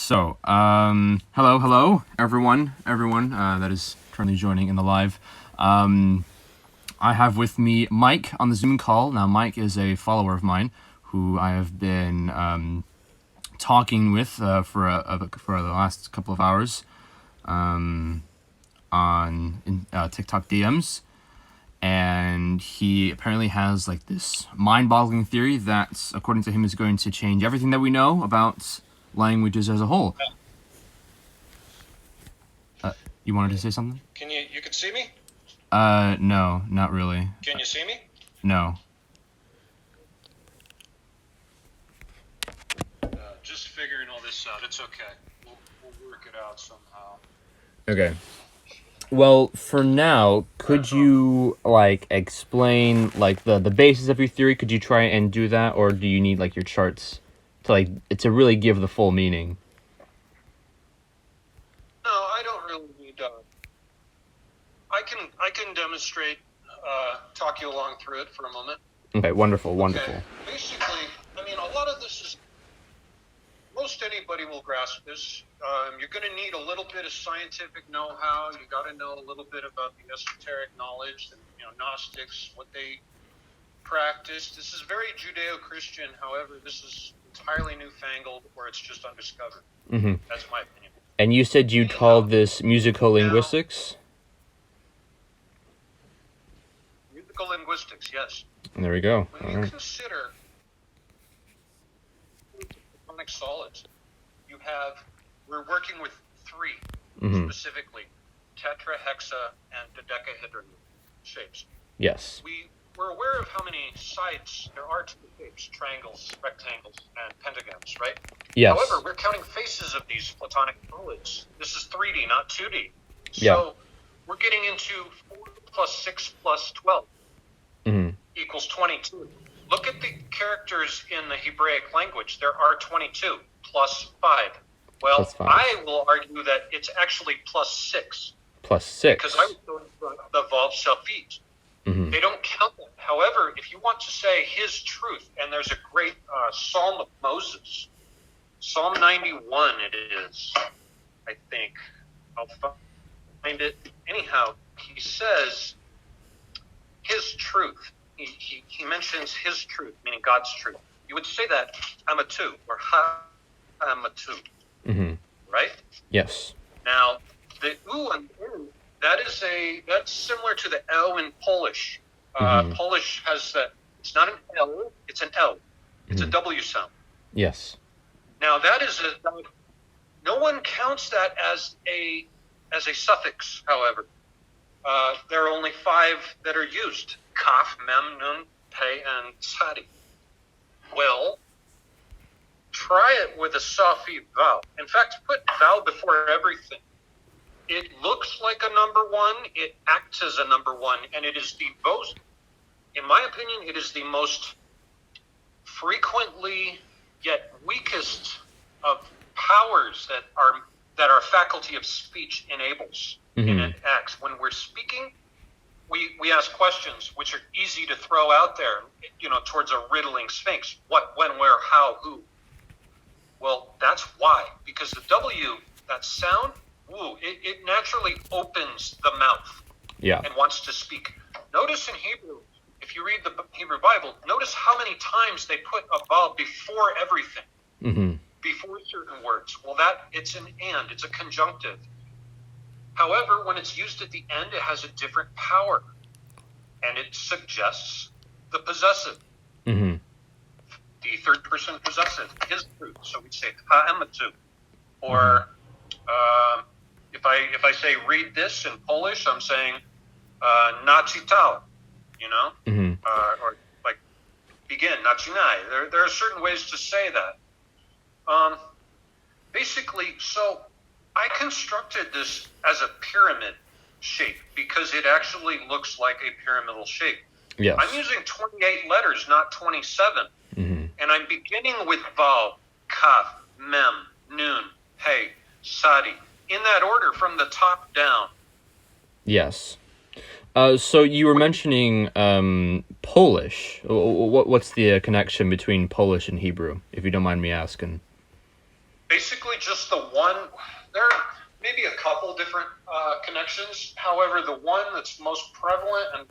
Hello, everyone that is currently joining in the live. I have with me Mike on the Zoom call. Now, Mike is a follower of mine who I have been talking with for the last couple of hours on TikTok DMs. And he apparently has like this mind-boggling theory that, according to him, is going to change everything that we know about languages as a whole. You wanted to say something? You can see me? No, not really. Can you see me? No. Just figuring all this out. It's okay. We'll work it out somehow. Okay. Well, for now, could you explain the basis of your theory? Could you try and do that, or do you need your charts to really give the full meaning? No, I don't really need. I can demonstrate. Talk you along through it for a moment. Okay, wonderful. Okay. Basically, a lot of this is. Most anybody will grasp this. You're going to need a little bit of scientific know-how. You got to know a little bit about the esoteric knowledge, and Gnostics, what they practice. This is very Judeo-Christian. However, this is entirely newfangled, or it's just undiscovered. Mm-hmm. That's my opinion. And you said you called this musical linguistics? Musical linguistics, yes. There we go. When you consider platonic solids, we're working with three specifically: tetra, hexa, and dodecahedron shapes. Yes. We're aware of how many sides there are to the shapes: triangles, rectangles, and pentagons, right? Yes. However, we're counting faces of these platonic solids. This is 3D, not 2D. So we're getting into 4 plus 6 plus 12 equals 22. Look at the characters in the Hebraic language. There are 22 plus 5. Well, plus 5. I will argue that it's actually plus 6. Plus 6. Because I was going for the Vav Shafit. They don't count that. However, if you want to say his truth, and there's a great Psalm of Moses, Psalm 91 it is, I think. I'll find it. Anyhow, he says his truth. He mentions his truth, meaning God's truth. You would say that Amatu or Ha-Amatu, right? Yes. Now, the U and N, that's similar to the L in Polish. Polish has that. It's not an L, it's an L. It's a W sound. Yes. Now that is no one counts that as a suffix. However, there are only 5 that are used: kaf, mem, nun, pe, and tzadi. Well, try it with a safi vowel. In fact, put vowel before everything. It looks like a number 1. It acts as a number 1, and it is the most, in my opinion, it is the most frequently yet weakest of powers that our faculty of speech enables and it acts. When we're speaking, we ask questions which are easy to throw out there, towards a riddling sphinx. What, when, where, how, who. Well, that's why. Because the W, that sound, it naturally opens the mouth and wants to speak. Notice in Hebrew, if you read the Hebrew Bible, notice how many times they put a vowel before everything, before certain words. Well, it's an and, it's a conjunctive. However, when it's used at the end, it has a different power, and it suggests the possessive, the third person possessive, his truth. So we say ha'ematu, or if I say read this in Polish, I'm saying naczytał, or like begin, naczynaj. There are certain ways to say that. Basically, so I constructed this as a pyramid shape because it actually looks like a pyramidal shape. Yes. I'm using 28 letters, not 27. And I'm beginning with Vav, Kaf, Mem, Nun, Hey, Sadi, in that order from the top down. Yes. So you were mentioning Polish. What's the connection between Polish and Hebrew, if you don't mind me asking? Basically just the different connections. However, the one that's most prevalent and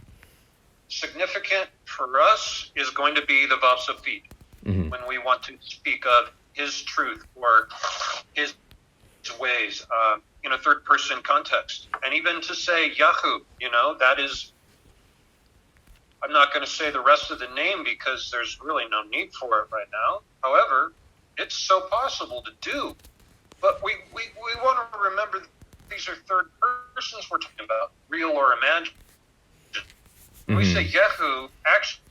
significant for us is going to be the Vapsafit, when we want to speak of his truth or his ways in a third person context. And even to say Yahoo, that is, I'm not going to say the rest of the name because there's really no need for it right now. However, it's so possible to do. But we want to remember that these are third persons we're talking about, real or imagined. When we say Yahoo, actually...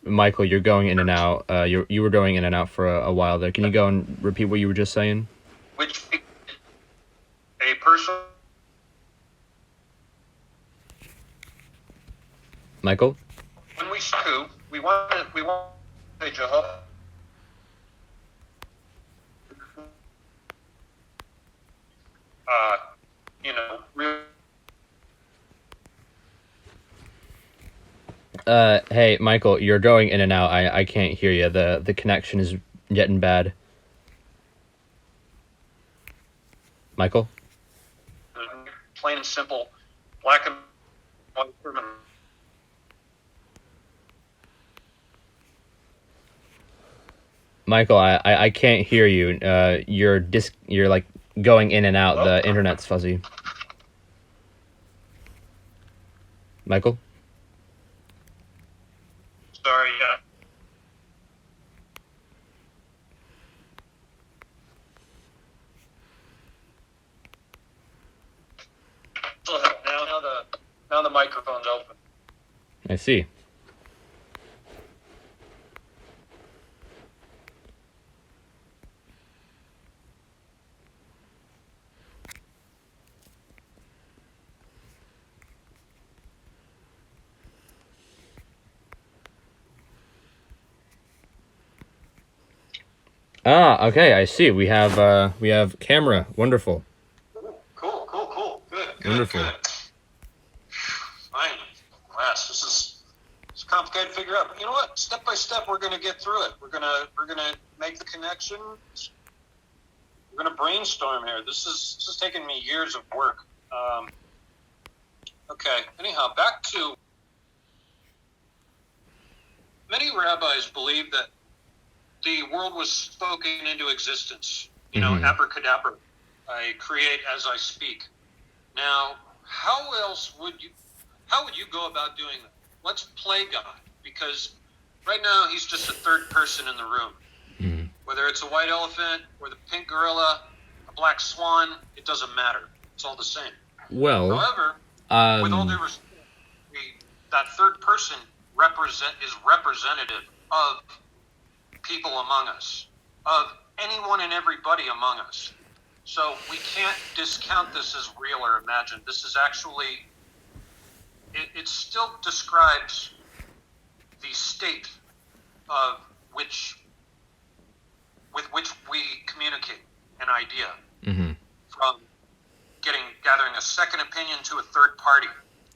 Michael, you're going in and out. You were going in and out for a while there. Can you go and repeat what you were just saying? Which a person... Michael? When we say who, we want to say Jehovah. Hey, Michael, you're going in and out. I can't hear you. The connection is getting bad. Michael? Plain and simple, black and white criminal. Michael, I can't hear you. You're like going in and out. Oh. The internet's fuzzy. Michael? Sorry, yeah. Now the microphone's open. I see. Ah, okay, I see. We have camera. Wonderful. Cool. Good. Wonderful. Good. Fine. Last. This is complicated to figure out. But you know what? Step by step, we're going to get through it. We're gonna make the connections. We're going to brainstorm here. This is taking me years of work. Okay. Anyhow, back to many rabbis believe that the world was spoken into existence. Abracadabra. I create as I speak. Now, how would you go about doing that? Let's play God, because right now he's just a third person in the room. Mm-hmm. Whether it's a white elephant or the pink gorilla, a black swan, it doesn't matter. It's all the same. Well, however, with all due respect, that third person is representative of people among us, of anyone and everybody among us. So we can't discount this as real or imagined. This is actually, it still describes the state with which we communicate an idea, from gathering a second opinion to a third party.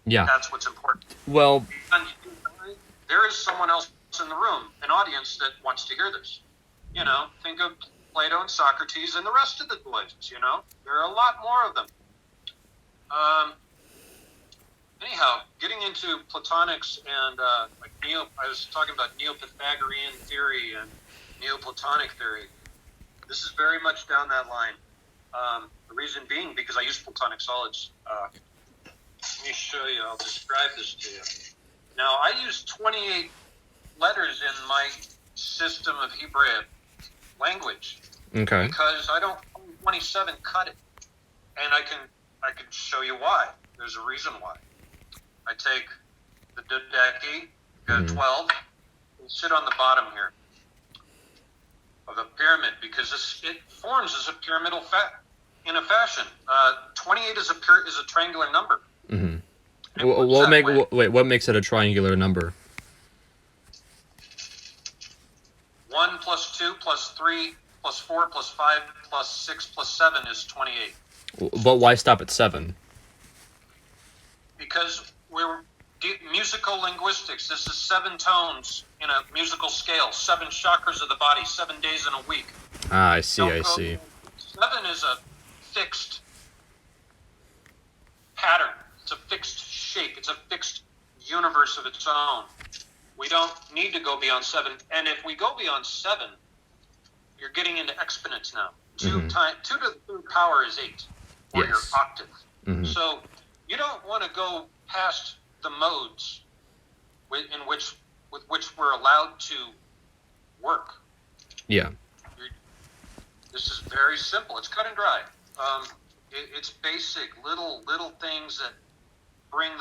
Yeah. That's what's important. Well, and there is someone else in the room, an audience that wants to hear this. Think of Plato and Socrates and the rest of the boys. There are a lot more of them. Anyhow, getting into Platonics and I was talking about Neo-Pythagorean theory and Neoplatonic theory. This is very much down that line. The reason being because I use Platonic solids. Let me show you. I'll describe this to you. Now, I use 28 letters in my system of Hebrew language. Okay. Because I don't 27 cut it. And I can show you why. There's a reason why. I take the dodeki, go 12, and sit on the bottom here of a pyramid, because it forms as a pyramidal in a fashion. 28 is a triangular number. Mm-hmm. What makes it a triangular number? 1 plus 2 plus 3 plus 4 plus 5 plus 6 plus 7 is 28. But why stop at 7? Because we're musical linguistics. This is 7 tones in a musical scale, 7 chakras of the body, 7 days in a week. Ah, I see, Don't I go. see. 7 is a fixed pattern. It's a fixed shape. It's a fixed universe of its own. We don't need to go beyond 7. And if we go beyond 7, you're getting into exponents now. 2 to the third power is 8, or your Yes. octave. So you don't want to go past the modes with which we're allowed to work. Yeah. This is very simple. It's cut and dry. It's basic little things that bring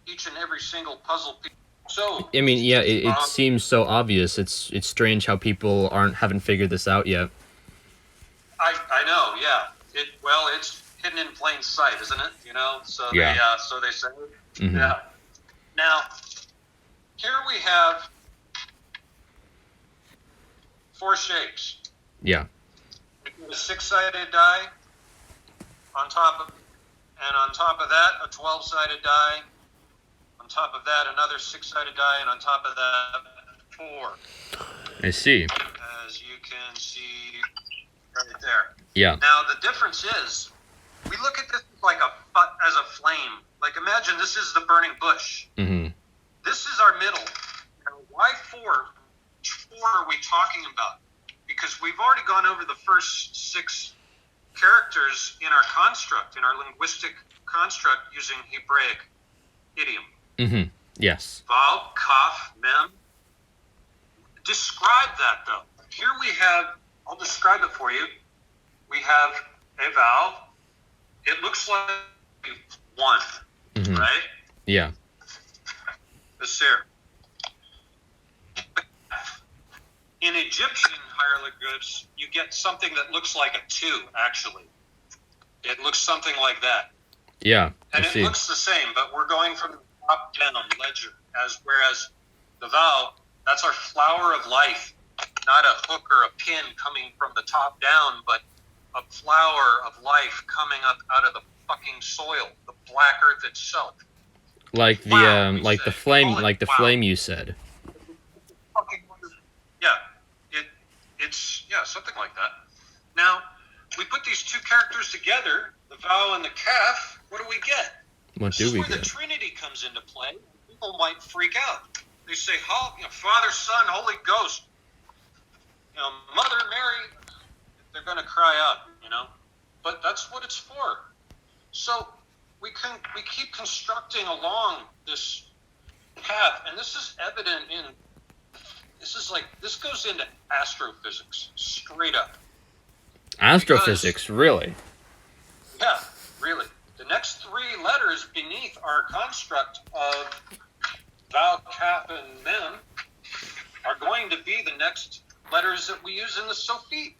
each and every single puzzle piece. So I mean, yeah, it seems so obvious. It's strange how people haven't figured this out yet. I know, yeah. It's hidden in plain sight, isn't it? You know, so they say. Yeah. Now, here we have 4 shapes. Yeah. A 6-sided die on top of that, a 12-sided die. On top of that, another 6-sided die, and on top of that, 4. I see. As you can see right there. Yeah. Now, the difference is, we look at this like as a flame. Like, imagine this is the burning bush. This is our middle. Now, why 4? Which 4 are we talking about? Because we've already gone over the first 6 characters in our construct, in our linguistic construct, using Hebraic idiom. Yes. Vav, kaf, mem. Describe that, though. Here we have, I'll describe it for you. We have a vowel. It looks like 1, right? Yeah. This here. In Egyptian hieroglyphs, you get something that looks like a 2, actually. It looks something like that. Yeah, and it looks the same, but we're going from the top down ledger, whereas the vowel, that's our flower of life, not a hook or a pin coming from the top down, but a flower of life coming up out of the fucking soil, the black earth itself. Like the flame you said. Yeah, something like that. Now, we put these 2 characters together, the vowel and the kaf. What do we get? What do we get? This is where the Trinity comes into play. People might freak out. They say, Father, Son, Holy Ghost. Mother Mary. They're going to cry out, But that's what it's for. So we keep constructing along this path, and this is evident this goes into astrophysics, straight up. Astrophysics, really? Yeah, really. The next 3 letters beneath our construct of vowel, kaf, and mem are going to be the next letters that we use in the Sophie,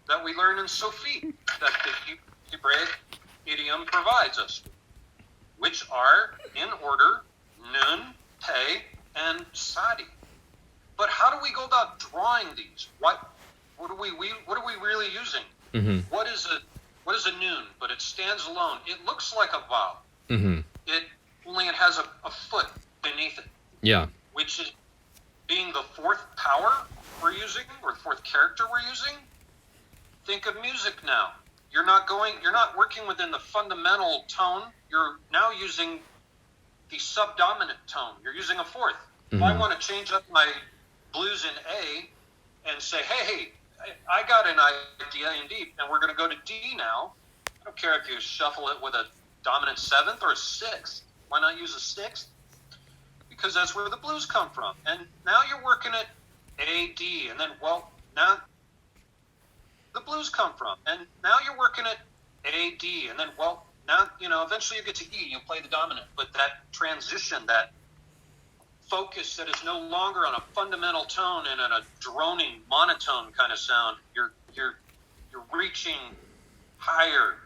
that we learn in Sophie, that the Hebraic idiom provides us, which are, in order, nun, pe, and sadi. But how do we go about drawing these? What are we really using? What is a nun? But it stands alone. It looks like a vowel. It has a foot beneath it. Yeah. Which is being the 4th power we're using, or 4th character we're using. Think of music now. You're not working within the fundamental tone. You're now using the subdominant tone. You're using a 4th. If I want to change up my blues in A and say, hey, I got an idea in D, and we're going to go to D now. I don't care if you shuffle it with a dominant 7th or a 6th. Why not use a 6th? Because that's where the blues come from. And now you're working at A, D, and then, now the blues come from. And now you're working at A, D, and then, now, eventually you get to E, you play the dominant. But that transition, that focus that is no longer on a fundamental tone and on a droning monotone kind of sound, you're reaching higher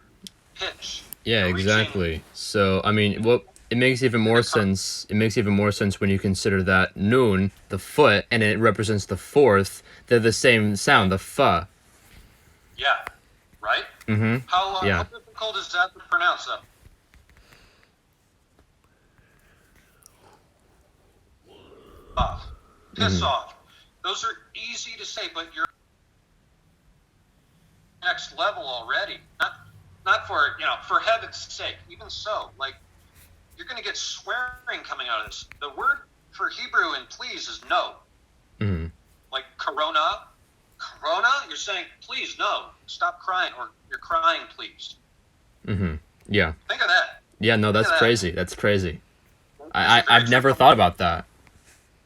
pitch. Yeah, exactly. So, I mean, it makes even more sense. It makes even more sense when you consider that nun, the foot, and it represents the 4th. They're the same sound, the fa. Yeah. Right. How difficult is that to pronounce, though? Piss off. Those are easy to say, but you're next level already. Not for, for heaven's sake. Even so, like, you're going to get swearing coming out of this. The word for Hebrew in please is no. Mm-hmm. Like corona, you're saying, please, no, stop crying, or you're crying, please. Mm-hmm. Yeah. Think of that. Yeah, no, that's crazy. That's crazy. I've never thought about that.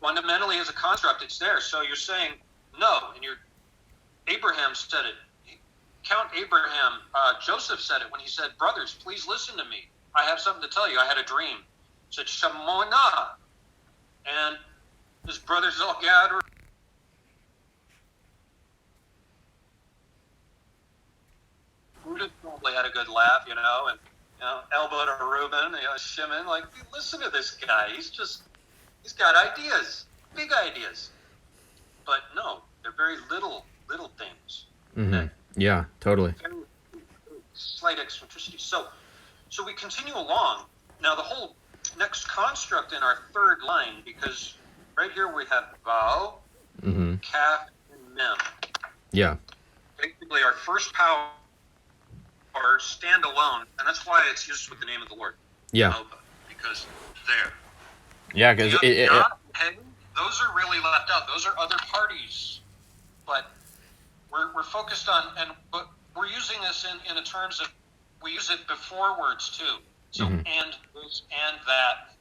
Fundamentally, as a construct, it's there. So you're saying no, and Abraham said it. Count Abraham, Joseph said it when he said, brothers, please listen to me. I have something to tell you. I had a dream. He said, Shemona. And his brothers all gathered. Buddha probably had a good laugh, and elbowed a Reuben, Shimon, like, listen to this guy. He's got ideas, big ideas. But no, they're very little things. Mm-hmm. Yeah, totally. Very slight eccentricity. So we continue along. Now, the whole next construct in our third line, because right here we have Vav, Mm-hmm. Kaf, and Mem. Yeah. Basically, our first power stand alone, and that's why it's used with the name of the Lord. Yeah. Jehovah, because there. Yeah, because those are really left out. Those are other parties, but we're focused on, but we're using this in a terms of, we use it before words too. So Mm-hmm. and this and that.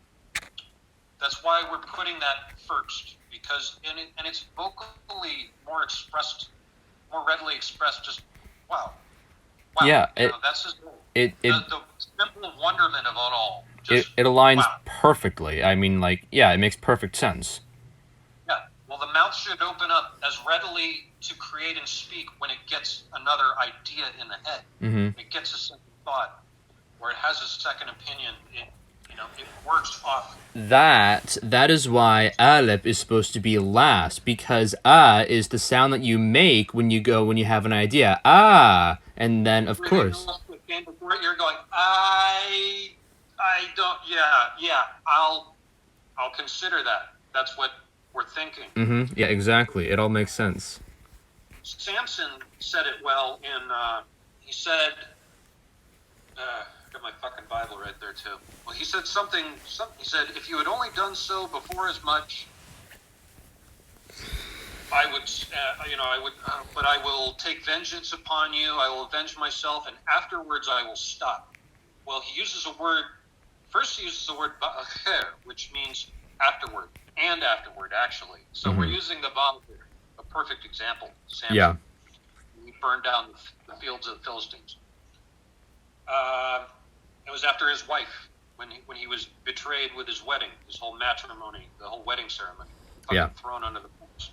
That's why we're putting that first, because and it's vocally more readily expressed. Just wow. Yeah, that's just the simple wonderment of it all. It aligns perfectly. I mean, like, yeah, it makes perfect sense. Yeah. Well, the mouth should open up as readily to create and speak when it gets another idea in the head. Mm-hmm. It gets a second thought, or it has a second opinion. It works off. That is why Aleph is supposed to be last, because is the sound that you make when you have an idea. And then of course. You're going, I don't. Yeah. I'll consider that. That's what we're thinking. Mm-hmm. Yeah, exactly. It all makes sense. Samson said it well he said, I got my fucking Bible right there too. Well, he said something, he said, if you had only done so before as much, I would, but I will take vengeance upon you, I will avenge myself, and afterwards I will stop. Well, he uses a word, first he uses the word ba'acher, which means afterward, actually. So Mm-hmm. we're using the vav here, a perfect example. Samson. Yeah. He burned down the fields of the Philistines. It was after his wife, when he was betrayed with his wedding, his whole matrimony, the whole wedding ceremony, thrown under the bus.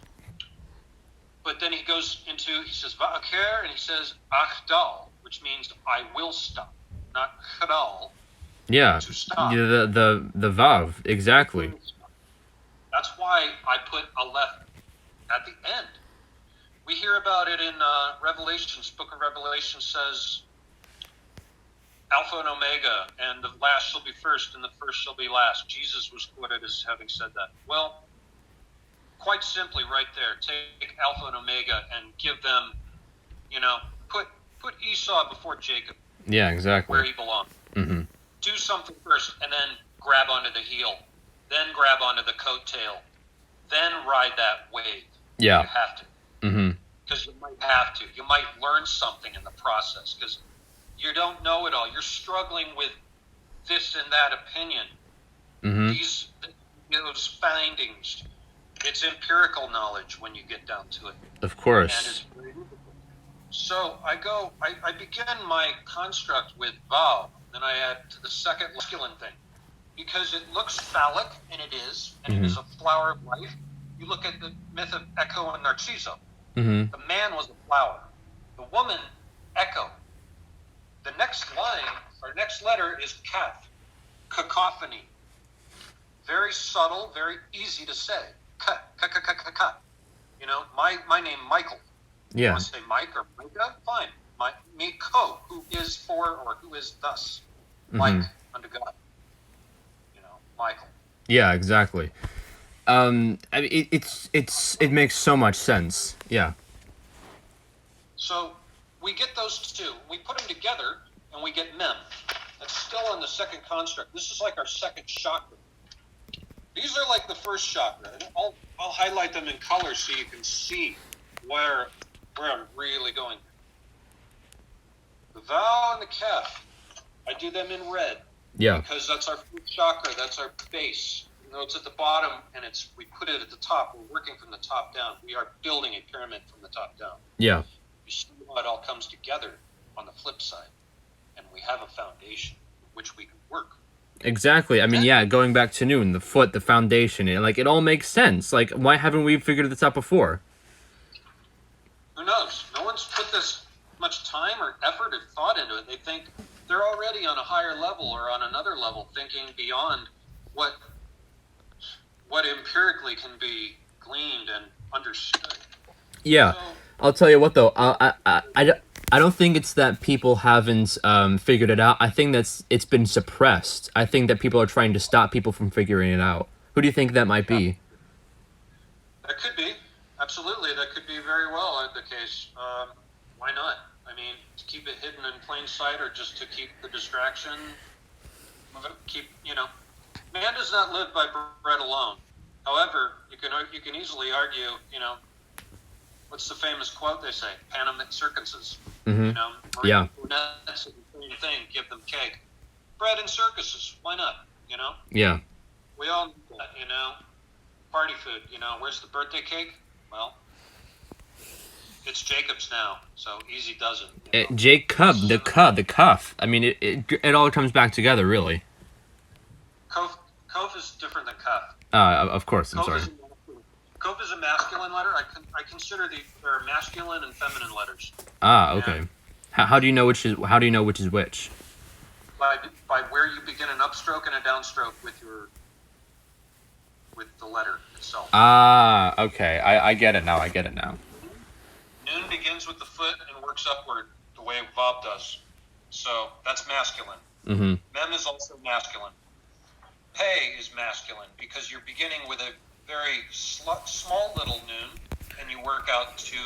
But then he says va'aker, and he says achdal, which means I will stop, not chadal. Yeah. To stop. The vav, exactly. That's why I put aleph at the end. We hear about it in Revelations. Book of Revelation says, Alpha and Omega, and the last shall be first, and the first shall be last. Jesus was quoted as having said that. Well, quite simply, right there, take Alpha and Omega and give them, put Esau before Jacob. Yeah, exactly. Where he belongs. Mm-hmm. Do something first, and then grab onto the heel, then grab onto the coattail, then ride that wave. Yeah. You have to. Mm-hmm. Because you might have to. You might learn something in the process, because you don't know it all. You're struggling with this and that opinion. Mm-hmm. Those findings. It's empirical knowledge when you get down to it. Of course. And it's very difficult. So I begin my construct with Vav, then I add to the second masculine thing. Because it looks phallic, and it is, and Mm-hmm. it is a flower of life. You look at the myth of Echo and Narciso. Mm-hmm. The man was a flower. The woman, Echo. The next line, or next letter, is Kaf, cacophony. Very subtle, very easy to say. Ka. My name, Michael. Yeah. You want to say Mike or Micah? Fine. Miko, who is for or who is thus. Mm-hmm. Like unto God. Michael. Yeah, exactly. I mean, it makes so much sense. Yeah. So we get those two. We put them together, and we get mem. That's still on the second construct. This is like our second chakra. These are like the first chakra. And I'll highlight them in color so you can see where I'm really going. The vow and the kef, I do them in red. Yeah. Because that's our first chakra. That's our base. You know, it's at the bottom, and we put it at the top. We're working from the top down. We are building a pyramid from the top down. Yeah. You see how it all comes together on the flip side, and we have a foundation which we can work. Exactly. I mean, yeah, going back to Noon, the foot, the foundation, it all makes sense. Like, why haven't we figured this out before? Who knows? No one's put this much time or effort or thought into it. They think they're already on a higher level or on another level, thinking beyond what empirically can be gleaned and understood. Yeah. So, I'll tell you what, though. I don't think it's that people haven't figured it out. I think it's been suppressed. I think that people are trying to stop people from figuring it out. Who do you think that might be? that could be. Absolutely. That could be very well the case. Why not? I mean, to keep it hidden in plain sight, or just to keep the distraction. Man does not live by bread alone. However, you can easily argue, what's the famous quote they say? Panem et circenses. Mm-hmm. Yeah. That's the same thing. Give them cake. Bread and circuses. Why not? Yeah. We all need that, Party food, Where's the birthday cake? Well, it's Jacob's now, so easy does it. Jacob, the cuff. I mean, it all comes back together, really. Kof is different than cuff. Of course, I'm sorry. Kof is a masculine letter. I consider there are masculine and feminine letters. Okay. How do you know which is which? By where you begin an upstroke and a downstroke with the letter itself. Okay. I get it now. Noon begins with the foot and works upward the way Vav does. So that's masculine. Mm-hmm. Mem is also masculine. Pe is masculine because you're beginning with a very small little noon, and you work out to,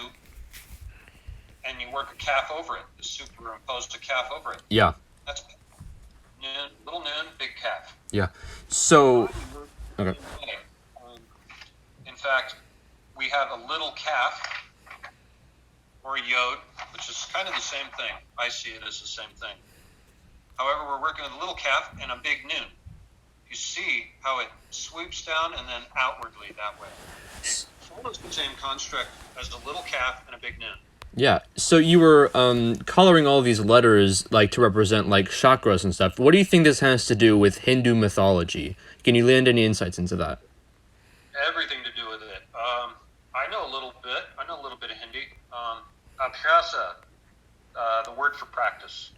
and you work a calf over it, superimposed a calf over it. Yeah. That's noon, little noon, big calf. Yeah. So. Okay. In fact, we have a little calf or a yod, which is kind of the same thing. I see it as the same thing. However, we're working with a little calf and a big noon. You see how it swoops down and then outwardly that way. It follows the same construct as the little calf and a big noon. Yeah. So you were coloring all these letters like to represent like chakras and stuff. What do you think this has to do with Hindu mythology? Can you lend any insights into that? Everything to do with it. I know a little bit. of Hindi. Abhyasa, the word for practice.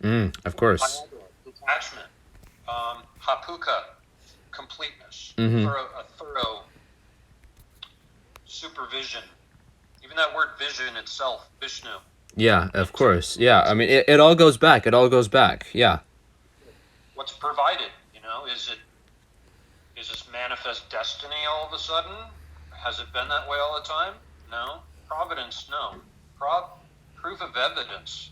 Of course. Detachment. Hapuka, completeness. Mm-hmm. A thorough supervision. Even that word vision itself, Vishnu. Yeah, of course. Yeah, I mean, it all goes back. Yeah. What's provided, is this manifest destiny all of a sudden? Has it been that way all the time? No. Providence, no. Proof of evidence.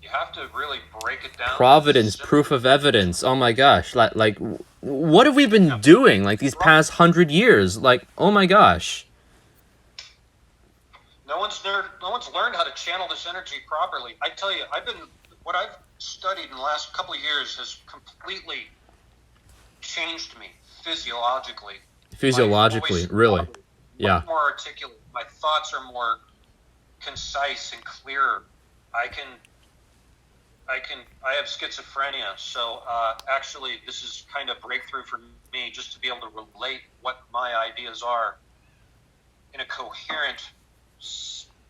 You have to really break it down. Providence, proof of evidence. Oh my gosh. Like what have we been doing like these past 100 years? Like, oh my gosh. No one's learned how to channel this energy properly. I tell you, what I've studied in the last couple of years has completely changed me physiologically. Really? Yeah. Much more articulate. My thoughts are more concise and clearer. I have schizophrenia, so actually this is kind of breakthrough for me, just to be able to relate what my ideas are in a coherent,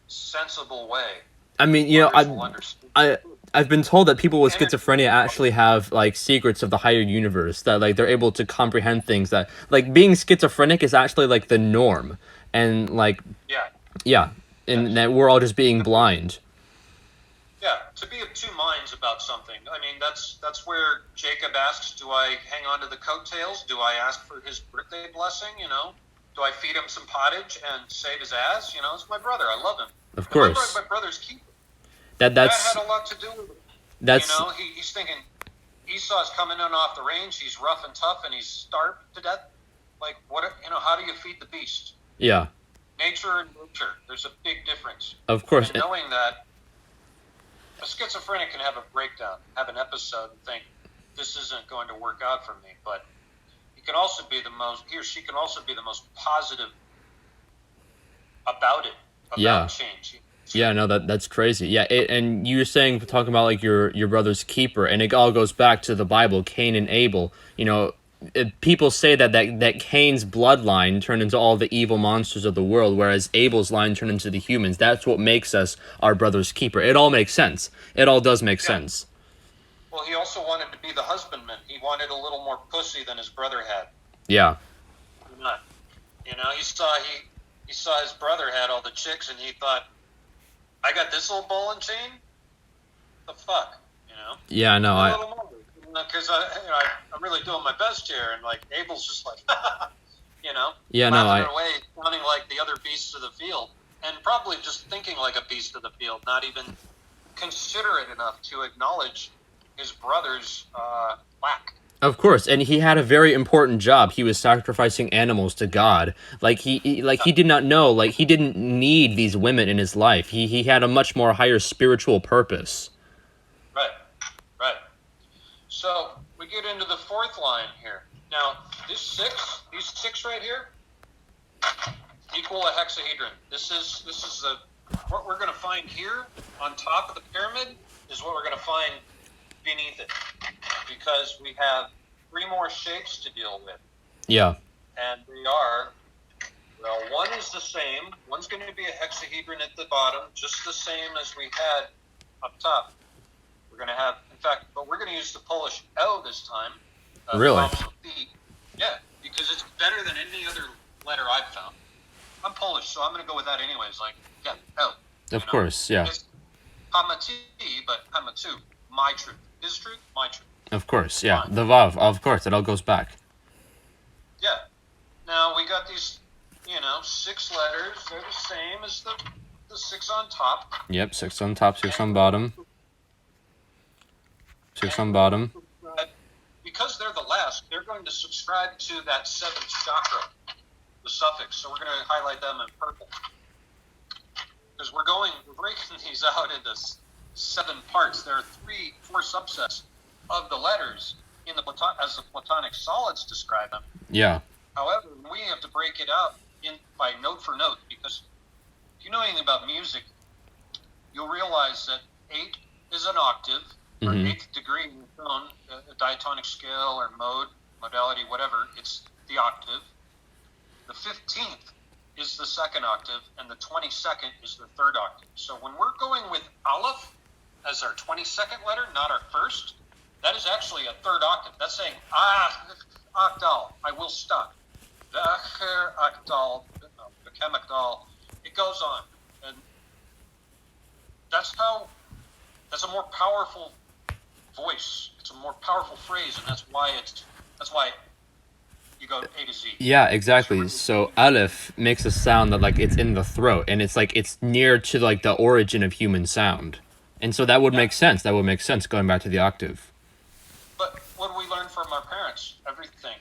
sensible way. I mean, I've been told that people with schizophrenia actually have like secrets of the higher universe, that like they're able to comprehend things, that like being schizophrenic is actually like the norm, and like and that we're all just being blind. Yeah, to be of two minds about something. I mean, that's where Jacob asks, do I hang on to the coattails? Do I ask for his birthday blessing, Do I feed him some pottage and save his ass? It's my brother. I love him. Of course. My brother's keeper. That had a lot to do with it. That's He's thinking Esau's coming in off the range. He's rough and tough, and he's starved to death. Like, how do you feed the beast? yeah. Nature and nurture. There's a big difference. Of course. And knowing that, a schizophrenic can have a breakdown, have an episode, and think, this isn't going to work out for me. But he or she can also be the most positive about it, about change. Yeah, no, that's crazy. Yeah, and you were talking about like your brother's keeper, and it all goes back to the Bible, Cain and Abel. People say that Cain's bloodline turned into all the evil monsters of the world, whereas Abel's line turned into the humans. That's what makes us our brother's keeper. It all makes sense. It all does make sense. Well, he also wanted to be the husbandman. He wanted a little more pussy than his brother had. Yeah. He saw his brother had all the chicks, and he thought, I got this little ball and chain? The fuck, Yeah, no, because I'm really doing my best here, and like Abel's just like, Yeah, no, laughing away, sounding like the other beasts of the field, and probably just thinking like a beast of the field, not even considerate enough to acknowledge his brother's lack. Of course, and he had a very important job. He was sacrificing animals to God. Like he did not know. Like he didn't need these women in his life. He had a much more higher spiritual purpose. Right. So we get into the fourth line here. Now these six right here equal a hexahedron. This is what we're going to find here on top of the pyramid is what we're going to find beneath it, because we have three more shapes to deal with. Yeah. And they are, one is the same. One's going to be a hexahedron at the bottom, just the same as we had up top. We're going to have, in fact, but we're going to use the Polish L this time. Really? Yeah, because it's better than any other letter I've found. I'm Polish, so I'm going to go with that anyways. Like, yeah, L. Of course, yeah. It's Hamati, but Hamatu. My truth. His truth, my truth. Of course, yeah. The Vav, of course, it all goes back. Yeah. Now we got these, 6 letters. They're the same as the 6 on top. Yep, 6 on top, 6 on bottom. 6 on bottom. Because they're the last, they're going to subscribe to that 7th chakra, the suffix. So we're going to highlight them in purple. Because we're breaking these out into 7 parts. There are 4 subsets of the letters as the Platonic solids describe them. Yeah. However, we have to break it out by note for note, because if you know anything about music, you'll realize that 8 is an octave, or 8th degree in tone, a diatonic scale or modality, whatever. It's the octave. The 15th is the 2nd octave, and the 22nd is the 3rd octave. So when we're going with Aleph as our 22nd letter, not our first, that is actually a 3rd octave. That's saying, octal, I will stop. Vacher octal, bekemekdal. It goes on. And that's a more powerful voice. It's a more powerful phrase, and that's why you go A to Z. Yeah, exactly. So Aleph makes a sound that like it's in the throat, and it's like it's near to like the origin of human sound. And so that would make sense. That would make sense going back to the octave. But what do we learn from our parents? Everything.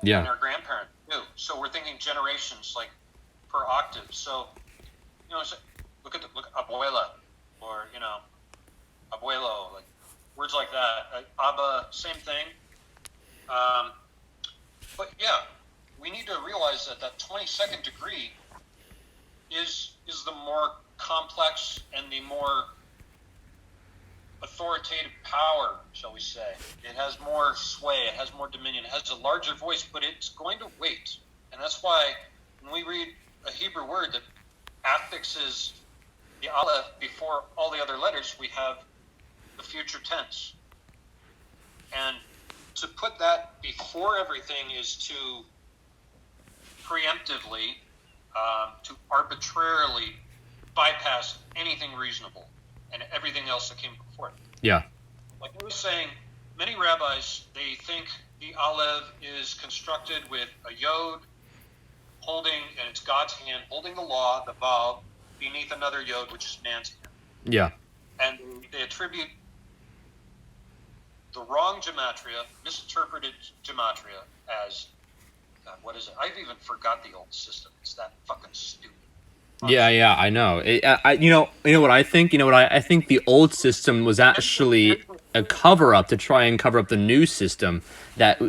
Yeah. And our grandparents too. So we're thinking generations, like per octave. So, look abuela, or abuelo, like words like that. Abba, same thing. But yeah, we need to realize that 22nd degree is the more complex and the more authoritative power, shall we say. It has more sway, it has more dominion, it has a larger voice, but it's going to wait. And that's why when we read a Hebrew word that affixes the Aleph before all the other letters, we have the future tense. And to put that before everything is to preemptively, to arbitrarily bypass anything reasonable and everything else that came before it. Yeah. Like I was saying, many rabbis, they think the Aleph is constructed with a yod and it's God's hand holding the law, the Vav, beneath another yod, which is man's hand. Yeah. and they attribute the wrong gematria, misinterpreted gematria as, God, what is it? I've even forgot the old system. It's that fucking stupid. Yeah, I know. You know what I think. You know what I think. The old system was actually a cover up to try and cover up the new system. To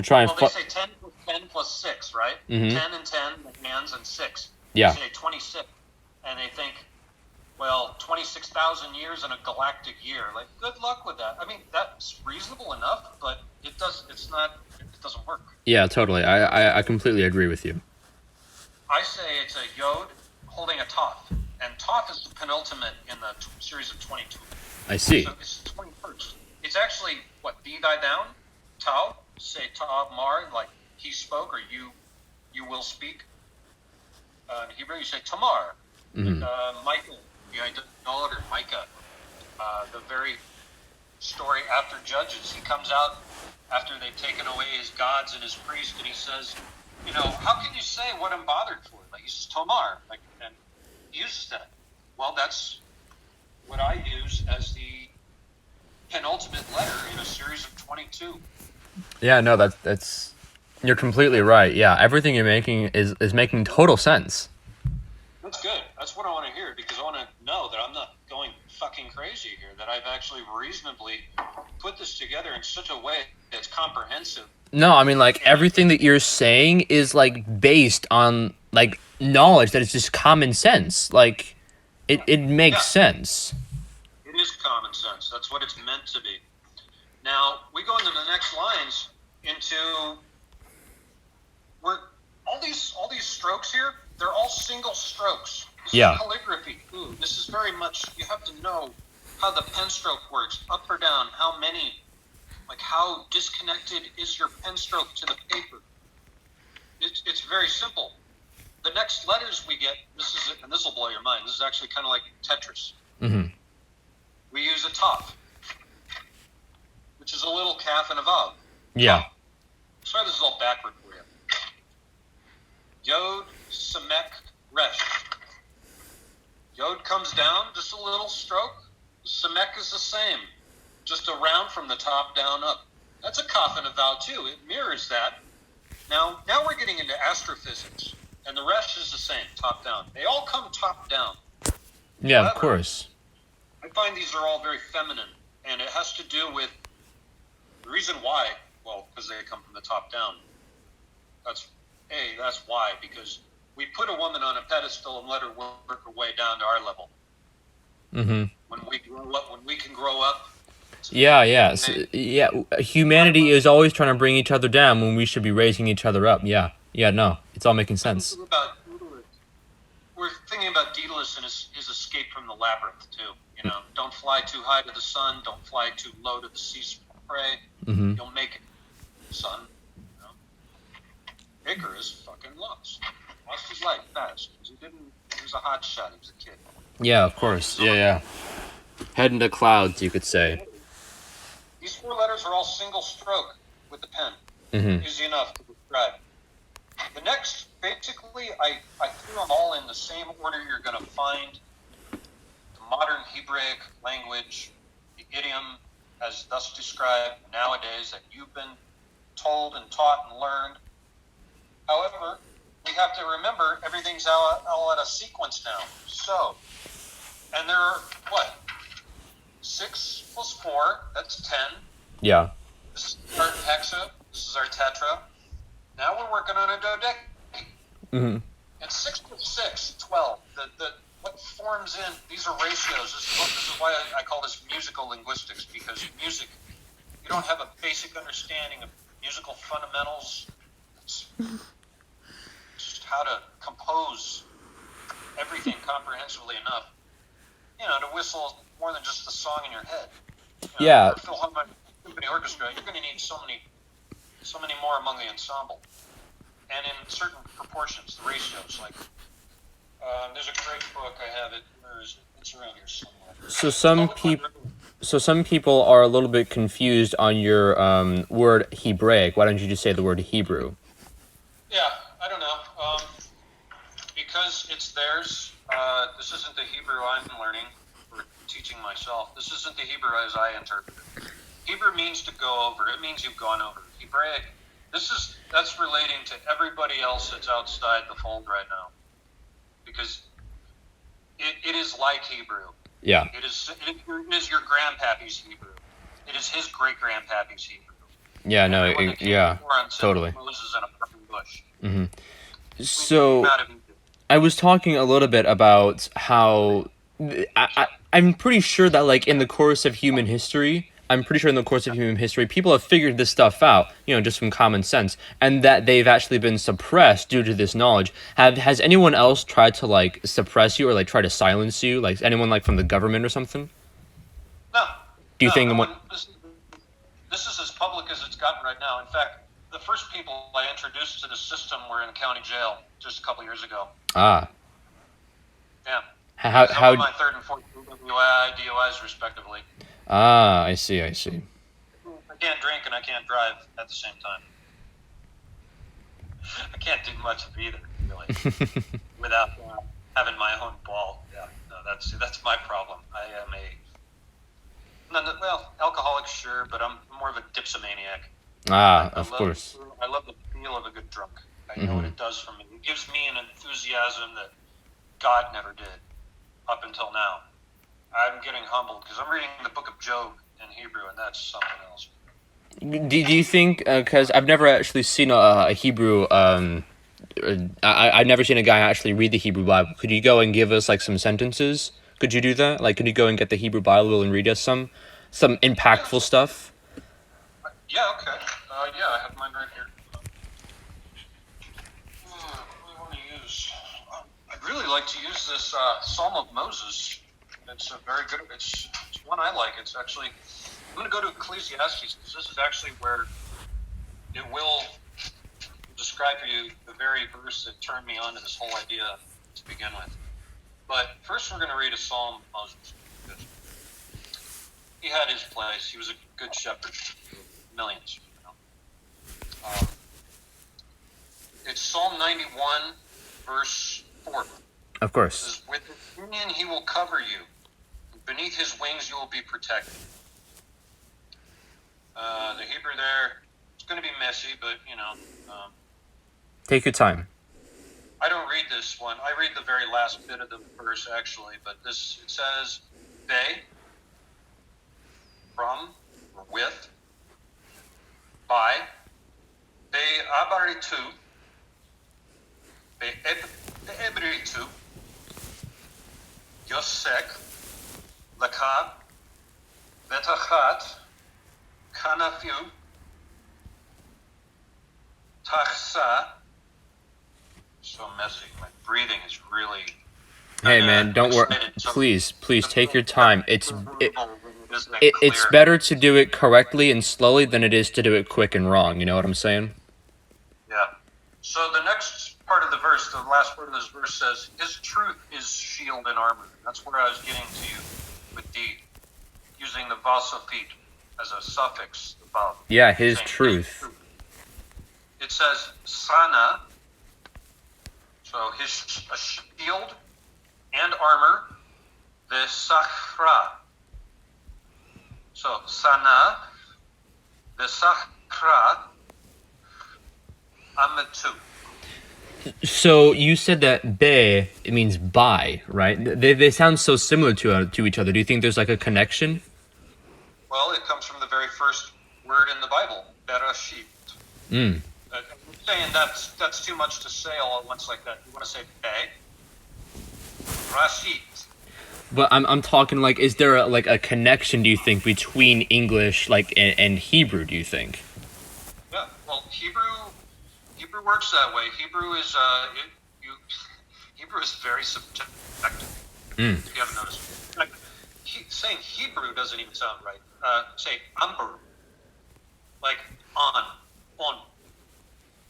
try and. Well, they say 10 plus 10 plus 6, right? Mm-hmm. 10 and 10, hands, and 6. Yeah. They say 26. And they think, well, 26,000 years in a galactic year. Like, good luck with that. I mean, that's reasonable enough, but it doesn't work. Yeah, totally. I completely agree with you. I say it's a Yod holding a Toph. And Toph is the penultimate in the series of 22. I see. So it's the 21st. It's actually, what, Be Thy Down? Tau? Say Ta Mar, like he spoke, or you will speak. In Hebrew, you say Tamar. Mm-hmm. Micah, the idolater Micah. The very story after Judges, he comes out after they've taken away his gods and his priests, and he says, how can you say what I'm bothered for? Like, he says Tamar, and he uses that. Well, that's what I use as the penultimate letter in a series of 22. Yeah, no, that's you're completely right. Yeah, everything you're making is making total sense. That's good. That's what I want to hear, because I want to know that I'm not going fucking crazy here, that I've actually reasonably put this together in such a way that's comprehensive. No, I mean, like, everything that you're saying is, like, based on, like, knowledge that is just common sense. Like, it makes sense. It is common sense. That's what it's meant to be. Now, we go into the next lines into where all these strokes here, they're all single strokes. This is calligraphy. Ooh, this is very much, you have to know how the pen stroke works, up or down, how many, like how disconnected is your pen stroke to the paper. It's very simple. The next letters we get, and this will blow your mind, this is actually kind of like Tetris. Mm-hmm. We use a Toph, which is a little calf and a vav. Yeah. Sorry, this is all backward for you. Yod, Samek, Resh. Yod comes down, just a little stroke. Samek is the same, just a round from the top down up. That's a kaf and a vav too. It mirrors that. Now we're getting into astrophysics, and the Resh is the same, top down. They all come top down. Yeah, However, of course. I find these are all very feminine, and it has to do with the reason why. Well, because they come from the top down. That's why, because we put a woman on a pedestal and let her work her way down to our level. Mm-hmm. When we can grow up. Yeah. Humanity is always trying to bring each other down when we should be raising each other up. Yeah. No, it's all making sense. We're thinking about Daedalus and his escape from the labyrinth too. Don't fly too high to the sun. Don't fly too low to the sea spray. Mm-hmm. You'll make it, son. Icarus fucking lost his life fast. He was a hot shot. He was a kid. Yeah, of course. Yeah. Head into clouds, you could say. These four letters are all single stroke with the pen. Mm-hmm. Easy enough to describe. The next, basically, I threw them all in the same order you're going to find the modern Hebraic language, the idiom, as thus described nowadays, that you've been told and taught and learned. However, we have to remember everything's all at a sequence now. So, and there are, 6 plus 4, that's 10. Yeah. This is our hexa, this is our tetra. Now we're working on a dodecahedron. Mm-hmm. And 6 plus 6, 12. What forms in, these are ratios. This is why I call this musical linguistics, because music, you don't have a basic understanding of musical fundamentals. It's just how to compose everything comprehensively enough, to whistle more than just the song in your head. Yeah. For a Philharmonic Symphony Orchestra, you're going to need so many more among the ensemble, and in certain proportions, the ratios. Like, there's a great book. I have it. Where is it? It's around here somewhere. So some people are a little bit confused on your word Hebraic. Why don't you just say the word Hebrew? Yeah, I don't know. Because it's theirs. This isn't the Hebrew I'm learning for teaching myself. This isn't the Hebrew as I interpret it. Hebrew means to go over. It means you've gone over. Hebraic, that's relating to everybody else that's outside the fold right now. Because it is like Hebrew. Yeah. It is your grandpappy's Hebrew. It is his great-grandpappy's Hebrew. Yeah, no, totally. Moses in a burning bush. Mm-hmm. So, I was talking a little bit about how I'm pretty sure that, like, in the course of human history, people have figured this stuff out, just from common sense, and that they've actually been suppressed due to this knowledge. Has anyone else tried to, like, suppress you or, like, try to silence you? Like, anyone, like, from the government or something? No. Do you think... This is as public as it's gotten right now. In fact, the first people I introduced to the system were in county jail just a couple years ago. Ah. Yeah. How my third and fourth DUIs, respectively. Ah, I see. I can't drink and I can't drive at the same time. I can't do much of either, really, without having my own ball. Yeah, no, that's my problem. I am alcoholic, sure, but I'm more of a dipsomaniac. Of course. I love the feel of a good drunk. I know what it does for me. It gives me an enthusiasm that God never did up until now. I'm getting humbled because I'm reading the book of Job in Hebrew, and that's something else. Do you think, because I've never actually seen a Hebrew, I've never seen a guy actually read the Hebrew Bible. Could you go and give us, like, some sentences? Could you do that? Like, could you go and get the Hebrew Bible and read us some impactful stuff? Yeah, okay. I have mine right here. What do you want to use? I'd really like to use this Psalm of Moses. It's a very good. It's one I like. It's actually. I'm going to go to Ecclesiastes because this is actually where it will describe for you the very verse that turned me on to this whole idea to begin with. But first, we're going to read a Psalm of Moses. He had his place. He was a good shepherd. Millions. It's Psalm 91, verse 4. Of course. It says, with his pinion he will cover you. Beneath his wings you will be protected. The Hebrew there, it's going to be messy, but, take your time. I don't read this one. I read the very last bit of the verse, actually. But it says, they, from, or with, by, be abaritu, be ebritu, yosek, lakab, betachat, kanafiu, tachsa. So messy. My breathing is really... Hey, man, don't worry. Please take your time. It's better to do it correctly and slowly than it is to do it quick and wrong. You know what I'm saying? Yeah. So the next part of the verse, the last part of this verse says, his truth is shield and armor. That's where I was getting to you with using the vasophet as a suffix above. Yeah, his truth. It says sana, so his a shield and armor, the sachra. So sana, the sachra, amitu. So you said that be, it means by, right? They sound so similar to each other. Do you think there's like a connection? Well, it comes from the very first word in the Bible, bereshit. I'm saying that's too much to say all at once like that. You want to say be, rashit. But I'm talking like, is there a connection? Do you think between English and Hebrew? Do you think? Yeah. Well, Hebrew works that way. Hebrew is Hebrew is very subjective. If you haven't noticed, saying Hebrew doesn't even sound right. Say amber, like on.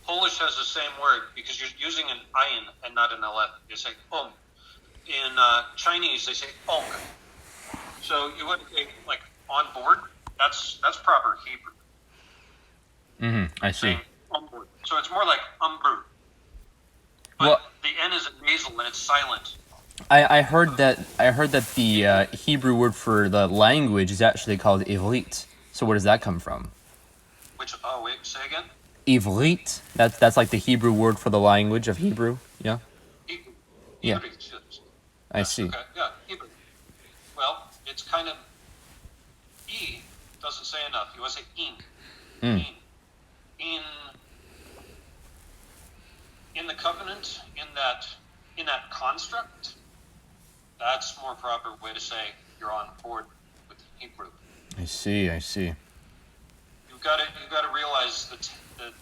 Polish has the same word because you're using an ayin and not an aleph. You say In Chinese, they say ong. So you would say like on board. That's proper Hebrew. I see. Saying on board. So it's more like umbru. But the N is a nasal and it's silent. I heard that the Hebrew word for the language is actually called ivrit. So where does that come from? Which, oh, wait, say again? Ivrit. That's like the Hebrew word for the language of Hebrew. Yeah. Hebrew. Yeah. Hebrew, I yes, see. okay, yeah, Hebrew. Well, it's kind of, E doesn't say enough. You want to say ink. Mm. In in the covenant, in that construct, that's a more proper way to say you're on board with Hebrew. I see. I see. You've got to realize that the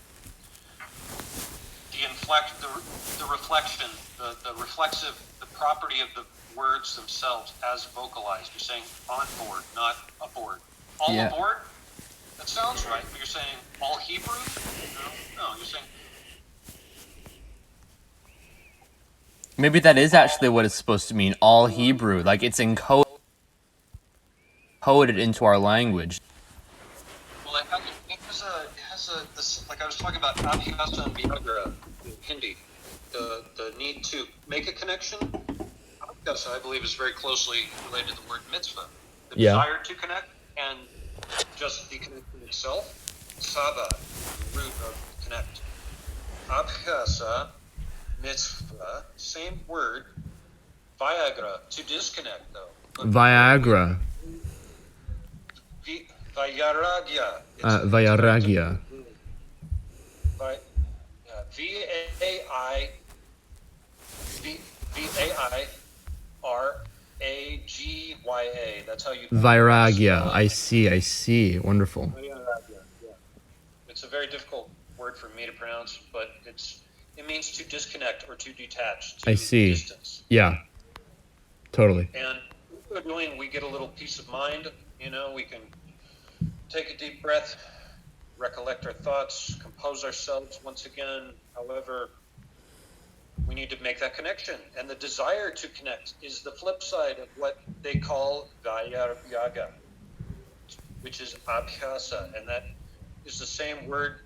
reflection, the reflexive, the property of the words themselves as vocalized. You're saying on board, not aboard. All Yeah. aboard? That sounds right, but you're saying all Hebrew? No, you're saying Maybe that is actually what it's supposed to mean. All Hebrew, like it's encoded into our language. well, it has a this, like I was talking about abhyasa and viagra in Hindi. The need to make a connection. Abhyasa, I believe, is very closely related to the word mitzvah. The Yeah. desire to connect and just the connection itself. Saba, the root of connect. Abhyasa, mitzvah, same word. Viagra, to disconnect though. But Viagra. Vairagya. Vairagya. V-A-I V-A-I-R-A-G-Y-A. That's how you Vairagya. spell I it. see. I see. Wonderful. Vairagya, yeah. It's a very difficult word for me to pronounce, but it means to disconnect or to detach, to I see. distance. Yeah. Totally. And what we're doing, we get a little peace of mind. We can take a deep breath, recollect our thoughts, compose ourselves once again. However, we need to make that connection. And the desire to connect is the flip side of what they call Vairagya, which is abhyasa. And that is the same word.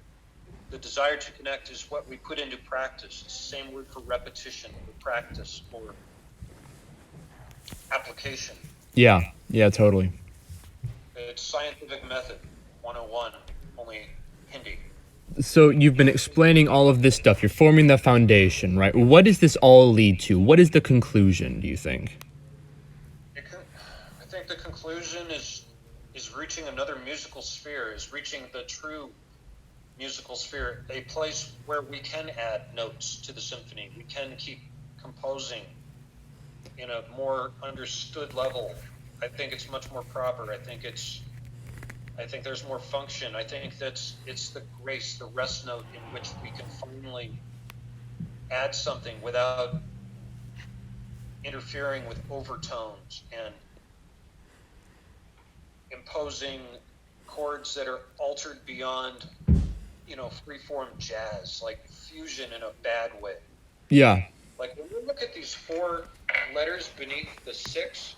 The desire to connect is what we put into practice. It's the same word for repetition, for practice, for application. Yeah. Yeah. Totally. It's scientific method 101, only Hindi. So you've been explaining all of this stuff. You're forming the foundation, right? What does this all lead to? What is the conclusion, do you think? I think the conclusion is reaching another musical sphere, is reaching the true musical sphere, a place where we can add notes to the symphony. We can keep composing in a more understood level. I think it's much more proper. I think there's more function. I think it's the grace, the rest note in which we can finally add something without interfering with overtones and imposing chords that are altered beyond, free-form jazz, like fusion in a bad way. Yeah. Like when we look at these 4 letters beneath the 6,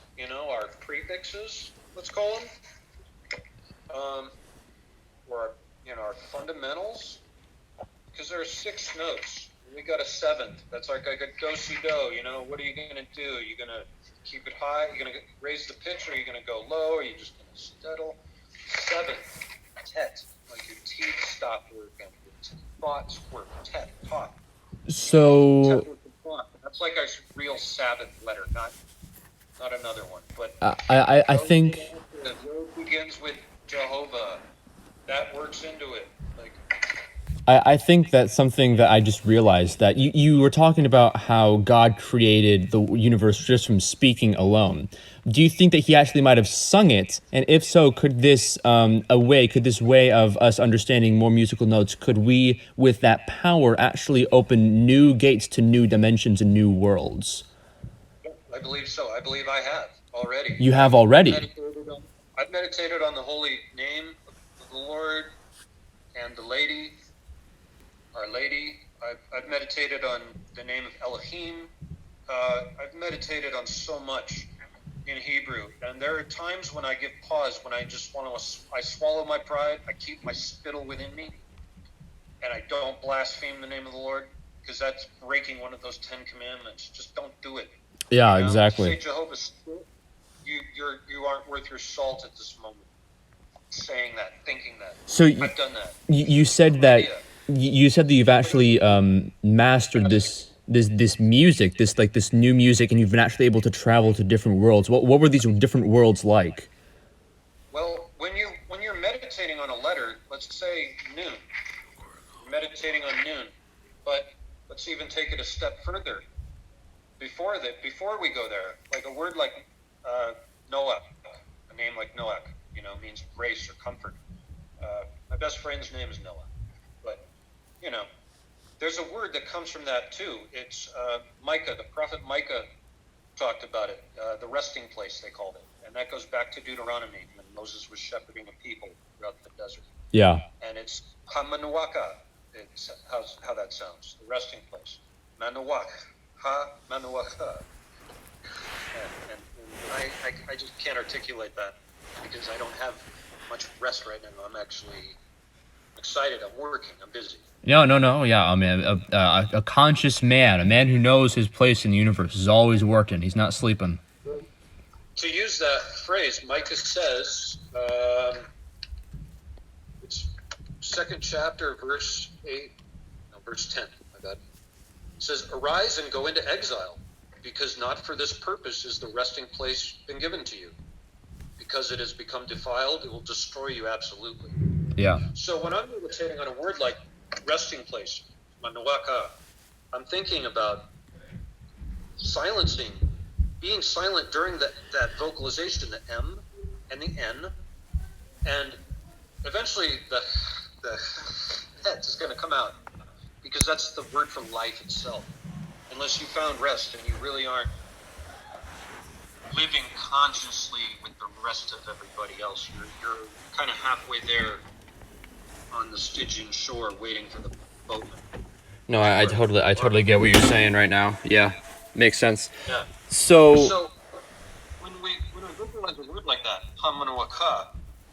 our prefixes, let's call them, or our fundamentals, because there are 6 notes. We got a 7th. That's like a do si do. What are you gonna do? You're gonna keep it high. You're gonna raise the pitch, or you're gonna go low, or you're just gonna settle. 7th, tet, like your teeth stop working, your thoughts work. Tet, tot. So That's like a real Sabbath letter, not another one. But I think the word begins with Jehovah. That works into it. Like I think that's something that I just realized, that you were talking about how God created the universe just from speaking alone. Do you think that he actually might have sung it? And if so, could this way of us understanding more musical notes, could we, with that power, actually open new gates to new dimensions and new worlds? I believe so. I believe I have already. You have already? I've meditated on the holy name of the Lord and the Lady, Our Lady. I've meditated on the name of Elohim. I've meditated on so much in Hebrew, and there are times when I give pause, when I just I swallow my pride, I keep my spittle within me, and I don't blaspheme the name of the Lord, because that's breaking one of those 10 commandments. Just don't do it. Yeah, You exactly. say Jehovah's, you aren't worth your salt at this moment. Saying that, thinking that. So I've done that. you said that Idea. you said that you've actually mastered this music, this new music, and you've been actually able to travel to different worlds. What were these different worlds like? Well, when you're meditating on a letter, let's say noon, you're meditating on noon, but let's even take it a step further. Before we go there, like a word like Noah, a name like Noah, means grace or comfort. My best friend's name is Noah, but there's a word that comes from that too. It's Micah. The prophet Micah talked about it. The resting place, they called it, and that goes back to Deuteronomy when Moses was shepherding a people throughout the desert. Yeah. And it's Hamanuaka. It's how that sounds. The resting place. Manuak. Ha-Manuaka. And I just can't articulate that because I don't have much rest right now. I'm actually excited. I'm working. I'm busy. No. Yeah, I mean, a conscious man, a man who knows his place in the universe, is always working. He's not sleeping. To use that phrase, Micah says, it's second chapter, verse 10, my bad. It says, "Arise and go into exile, because not for this purpose is the resting place been given to you. Because it has become defiled, it will destroy you absolutely." Yeah. So when I'm meditating on a word like resting place, Manuaka, I'm thinking about being silent during that vocalization, the M and the N, and eventually the het is going to come out, because that's the word for life itself. Unless you found rest and you really aren't living consciously with the rest of everybody else, you're kind of halfway there on the Stygian shore waiting for the boatman. No, I totally get what you're saying right now. Yeah, makes sense. Yeah. So when I visualize a word like that, Hamanuaka,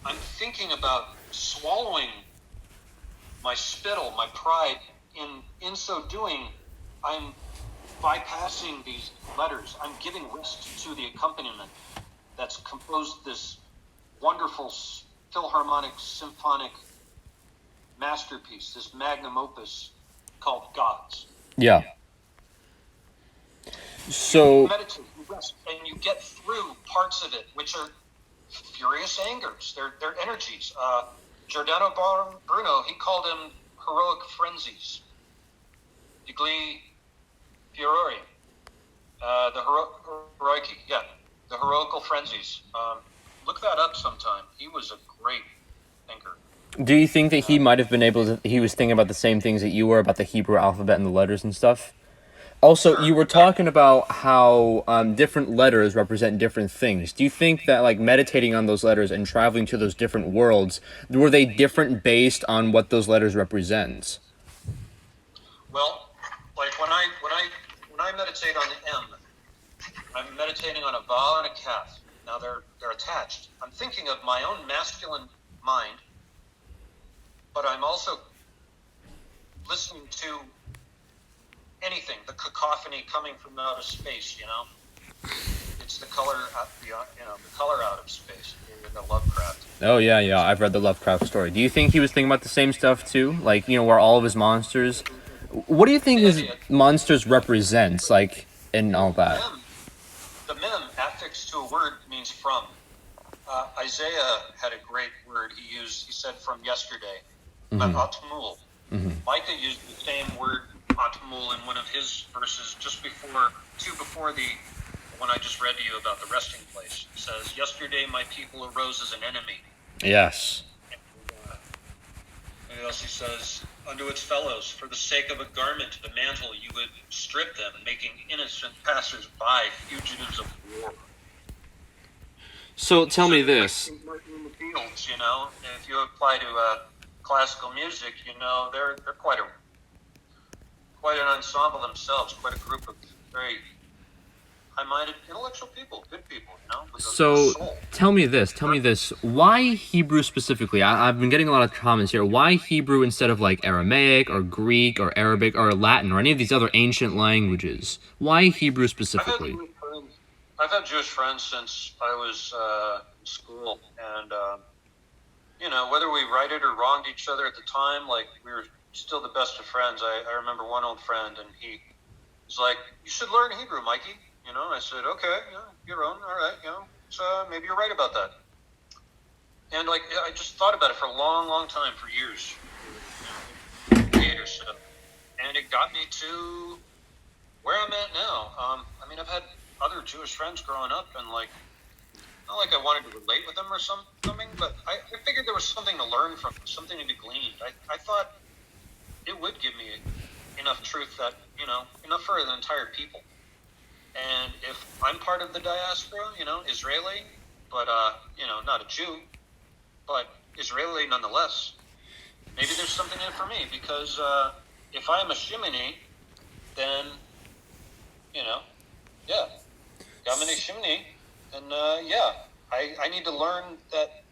I'm thinking about swallowing my spittle, my pride. In so doing, I'm bypassing these letters. I'm giving rest to the accompaniment that's composed this wonderful philharmonic symphonic masterpiece, this magnum opus called Gods. yeah. So you meditate, you rest, and you get through parts of it, which are furious angers. They're energies. Giordano Bruno, he called them heroic frenzies. Digli Fiori, the heroical frenzies. Look that up sometime. He was a great thinker. do you think that he might have been he was thinking about the same things that you were about the Hebrew alphabet and the letters and stuff? Also, Sure. you were talking about how different letters represent different things. Do you think that, like, meditating on those letters and traveling to those different worlds, were they different based on what those letters represent? Well, like when I meditate on the M, I'm meditating on a Vav and a Kaf. Now they're attached. I'm thinking of my own masculine mind, but I'm also listening to anything, the cacophony coming from outer space. It's the color, the color out of space in the Lovecraft. Oh, yeah, I've read the Lovecraft story. Do you think he was thinking about the same stuff, too? Like, where all of his monsters... What do you think his monsters represents, like, in all that? The mem, affixed to a word, means from. Isaiah had a great word he used. He said from yesterday, atmul. Micah used the same word, atmul, in one of his verses just before the one I just read to you about the resting place. It says, "Yesterday my people arose as an enemy." Yes. And else he says, "Unto its fellows, for the sake of a garment, a mantle, you would strip them, making innocent passers-by fugitives of war." So tell me this. In the fields, if you apply to classical music, they're quite an ensemble themselves, quite a group of very high-minded, intellectual people, good people, with a soul. Tell me this. Why Hebrew specifically? I've been getting a lot of comments here. Why Hebrew instead of, like, Aramaic or Greek or Arabic or Latin or any of these other ancient languages? Why Hebrew specifically? I've had I've had Jewish friends since I was in school, and whether we righted or wronged each other at the time, like we were still the best of friends. I remember one old friend, and he was like, "You should learn Hebrew, Mikey." And I said, "Okay, you're on, all right, so maybe you're right about that." And like I just thought about it for a long, long time, for years, 8 or so, and it got me to where I'm at now. I've had other Jewish friends growing up, and like, not like I wanted to relate with them or something, but I figured there was something to learn from, something to be gleaned. I thought it would give me enough truth that, enough for an entire people. And if I'm part of the diaspora, Israeli, but, not a Jew, but Israeli nonetheless, maybe there's something in it for me, because if I'm a Shimini, then, Gamini Shimini, and I need to learn that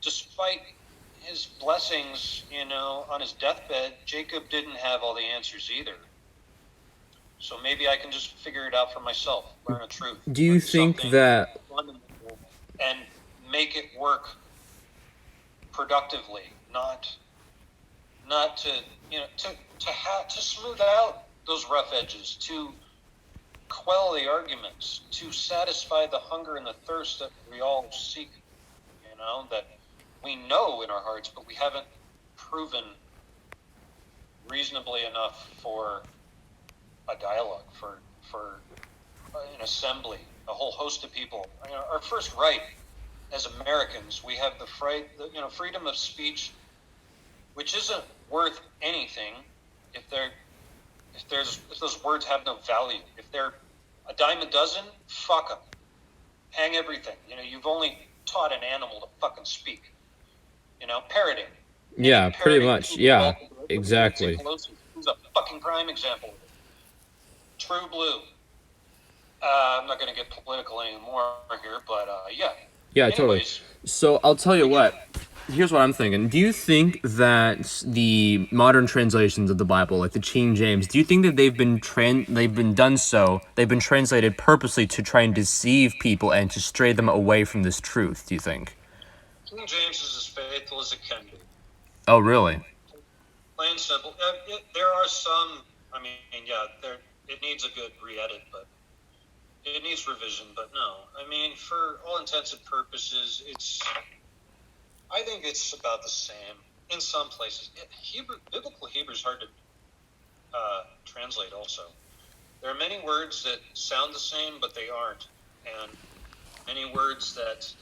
despite his blessings, on his deathbed, Jacob didn't have all the answers either. So maybe I can just figure it out for myself, learn a truth. Do you think that... and make it work productively, not to to smooth out those rough edges, to quell the arguments, to satisfy the hunger and the thirst that we all seek, that we know in our hearts, but we haven't proven reasonably enough for a dialogue, for an assembly, a whole host of people. Our first right as Americans, we have the freedom of speech, which isn't worth anything if those words have no value. If they're a dime a dozen, fuck them. Hang everything. You've only taught an animal to fucking speak. Parroting. Yeah, pretty much. Yeah, exactly. Who's a fucking prime example of it. True blue. I'm not going to get political anymore here, but yeah. Yeah, anyways, totally. So I'll tell you what. Here's what I'm thinking. Do you think that the modern translations of the Bible, like the King James, do you think that they've been translated purposely to try and deceive people and to stray them away from this truth, do you think? King James is as faithful as it can be. Oh, really? Plain and simple. There are some, it needs a good re-edit, but it needs revision, but no. For all intents and purposes, I think it's about the same in some places. Biblical Hebrew is hard to translate also. There are many words that sound the same, but they aren't. And many words that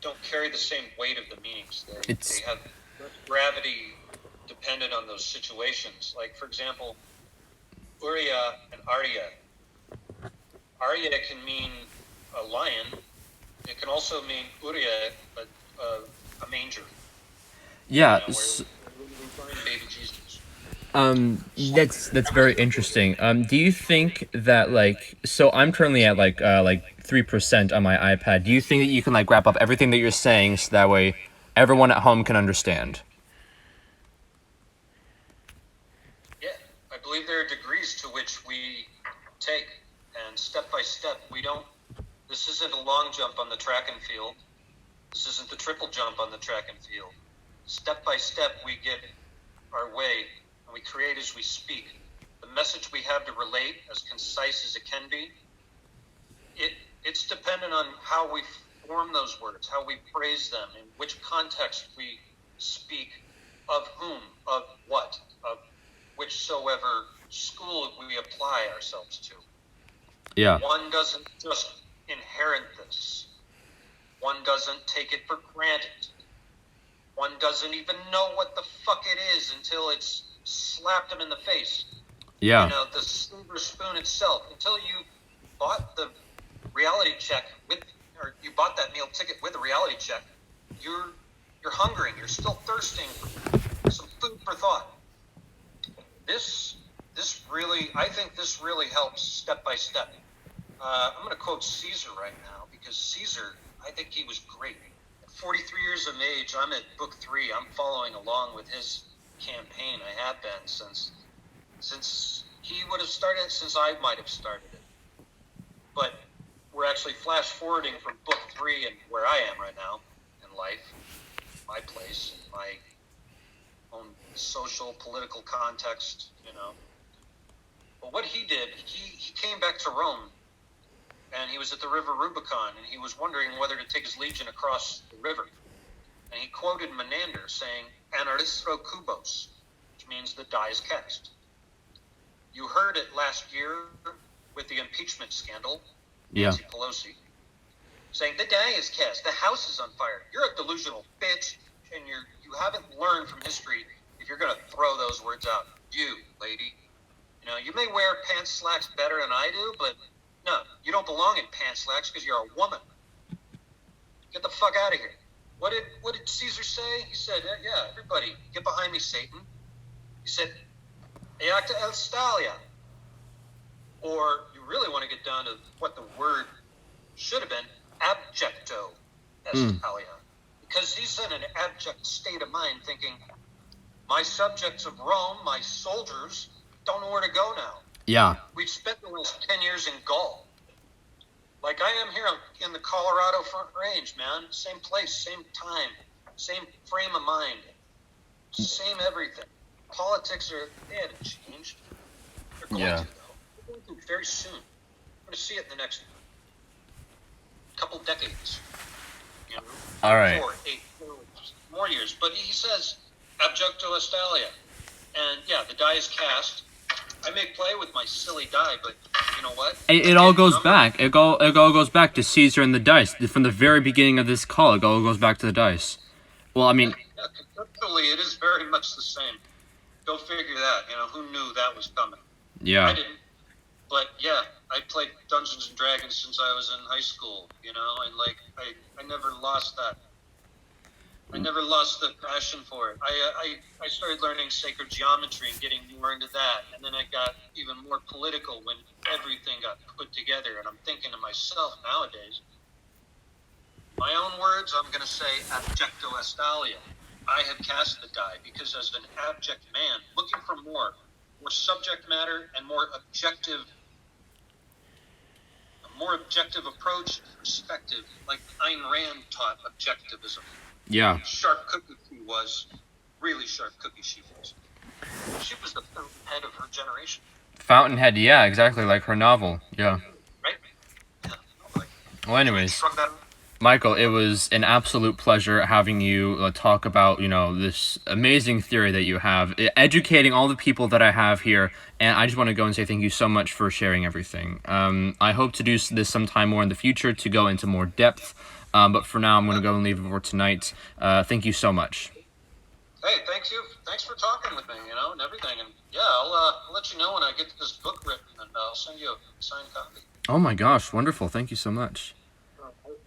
don't carry the same weight of the meanings. They have gravity dependent on those situations. Like, for example, Uriah and Arya. Arya can mean a lion. It can also mean Uriah, a manger. Yeah. Baby Jesus. That's very interesting. Do you think that so I'm currently at like 3% on my iPad. Do you think that you can wrap up everything that you're saying so that way everyone at home can understand? Yeah, I believe there are degrees to which we take, and step by step, this isn't a long jump on the track and field. This isn't the triple jump on the track and field. Step by step, we get our way, and we create as we speak. The message we have to relate, as concise as it can be, it's dependent on how we form those words, how we phrase them, in which context we speak, of whom, of what, of whichsoever school we apply ourselves to. Yeah. One doesn't just inherit this. One doesn't take it for granted. One doesn't even know what the fuck it is until it's slapped them in the face. Yeah. The silver spoon itself. Until you bought the reality check or you bought that meal ticket with a reality check, you're hungering. You're still thirsting for some food for thought. I think this really helps step by step. I'm going to quote Caesar right now, because Caesar, I think he was great. At 43 years of age, I'm at book 3. I'm following along with his campaign. I have been since he would have started, since I might have started it. But we're actually flash forwarding from book 3 and where I am right now in life, my place, my own social, political context, But what he did, he came back to Rome, and he was at the river Rubicon, and he was wondering whether to take his legion across the river. And he quoted Menander saying, "Anaristro kubos," which means the die is cast. You heard it last year with the impeachment scandal, Nancy Pelosi, saying the die is cast, the house is on fire. You're a delusional bitch, and you haven't learned from history if you're going to throw those words out. You, lady. You may wear pants slacks better than I do, but no, you don't belong in pants slacks because you're a woman. Get the fuck out of here. What did Caesar say? He said, yeah, everybody, get behind me, Satan. He said, Eacta el Stalia. Or you really want to get down to what the word should have been, abjecto Estalia. Because he's in an abject state of mind thinking, my subjects of Rome, my soldiers, don't know where to go now. Yeah. We've spent the last 10 years in Gaul. Like I am here in the Colorado Front Range, man. Same place, same time, same frame of mind, same everything. Politics they haven't changed. They're going to, though. They're going to very soon. We're going to see it in the next couple decades. All right. 4, 8, 4 more years. But he says, abjecto Estalia. And yeah, the die is cast. I may play with my silly die, but you know what? It all goes back. It all goes back to Caesar and the dice. From the very beginning of this call, it all goes back to the dice. Well, I mean... Yeah, conceptually, it is very much the same. Go figure that. Who knew that was coming? Yeah. I didn't. But yeah, I played Dungeons and Dragons since I was in high school, and I never lost that. I never lost the passion for it. I started learning sacred geometry and getting more into that. And then I got even more political when everything got put together. And I'm thinking to myself nowadays, my own words, I'm going to say abjecto Estalia. I have cast the die because as an abject man, looking for more subject matter and a more objective approach, perspective, like Ayn Rand taught objectivism. Yeah. Sharp cookie she was. Really sharp cookie she was. She was the fountainhead of her generation. Fountainhead, yeah, exactly, like her novel. Yeah. Right? Yeah. Well, anyways, Michael, it was an absolute pleasure having you talk about, this amazing theory that you have, educating all the people that I have here, and I just want to go and say thank you so much for sharing everything. I hope to do this sometime more in the future to go into more depth. But for now, I'm going to go and leave it for tonight. Thank you so much. Hey, thank you. Thanks for talking with me, and everything. And yeah, I'll let you know when I get this book written, and I'll send you a signed copy. Oh my gosh, wonderful. Thank you so much.